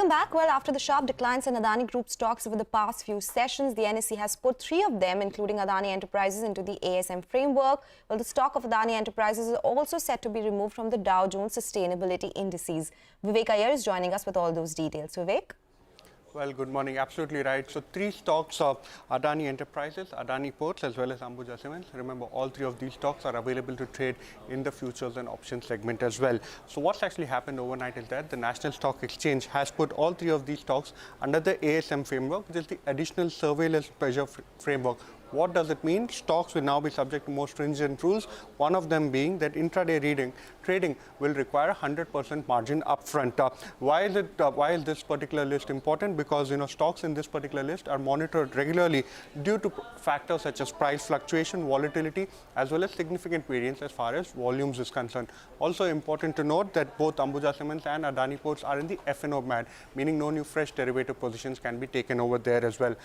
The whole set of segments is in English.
Welcome back. Well, after the sharp declines in Adani Group stocks over the past few sessions, the NSE has put 3 of them, including Adani Enterprises, into the ASM framework. Well, the stock of Adani Enterprises is also set to be removed from the Dow Jones Sustainability Indices. Vivek Iyer is joining us with all those details. Vivek? Well, good morning. Absolutely right. So 3 stocks of Adani Enterprises, Adani Ports, as well as Ambuja Cements. Remember, all 3 of these stocks are available to trade in the futures and options segment as well. So what's actually happened overnight is that the National Stock Exchange has put all 3 of these stocks under the ASM framework, which is the Additional Surveillance Measure framework. What does it mean? Stocks will now be subject to more stringent rules, one of them being that intraday trading will require 100% margin upfront. Why is this particular list important? Because stocks in this particular list are monitored regularly due to factors such as price fluctuation, volatility, as well as significant variance as far as volumes is concerned. Also important to note that both Ambuja Cements and Adani Ports are in the F&O band, meaning no new fresh derivative positions can be taken over there as well.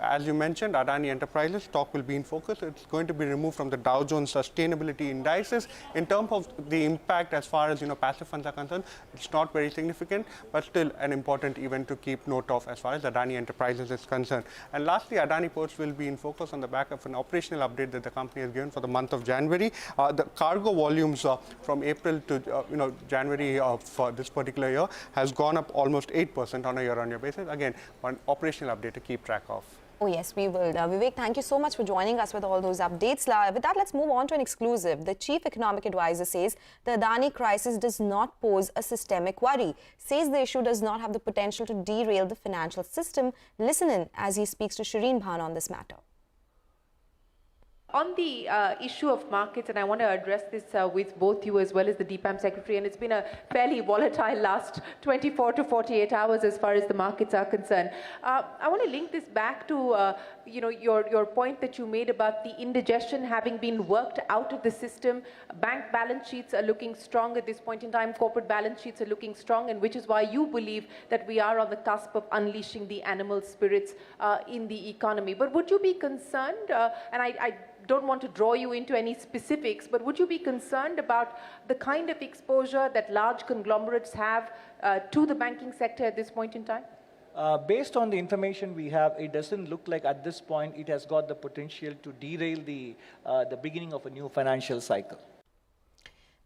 As you mentioned, Adani Enterprises stock will be in focus. It's going to be removed from the Dow Jones Sustainability Indices. In terms of the impact as far as passive funds are concerned, it's not very significant, but still an important event to keep note of as far as Adani Enterprises is concerned. And lastly, Adani Ports will be in focus on the back of an operational update that the company has given for the month of January. The cargo volumes from April to January for this particular year has gone up almost 8% on a year-on-year basis. Again, one operational update to keep track of. Oh, yes, we will. Vivek, thank you so much for joining us with all those updates. With that, let's move on to an exclusive. The chief economic advisor says the Adani crisis does not pose a systemic worry, says the issue does not have the potential to derail the financial system. Listen in as he speaks to Shireen Bhan on this matter. On the issue of markets, and I want to address this with both you as well as the DPAM Secretary, and it's been a fairly volatile last 24 to 48 hours as far as the markets are concerned. I want to link this back to your point that you made about the indigestion having been worked out of the system. Bank balance sheets are looking strong at this point in time. Corporate balance sheets are looking strong, and which is why you believe that we are on the cusp of unleashing the animal spirits in the economy. But would you be concerned, and I don't want to draw you into any specifics, but would you be concerned about the kind of exposure that large conglomerates have to the banking sector at this point in time? Based on the information we have, it doesn't look like at this point it has got the potential to derail the beginning of a new financial cycle.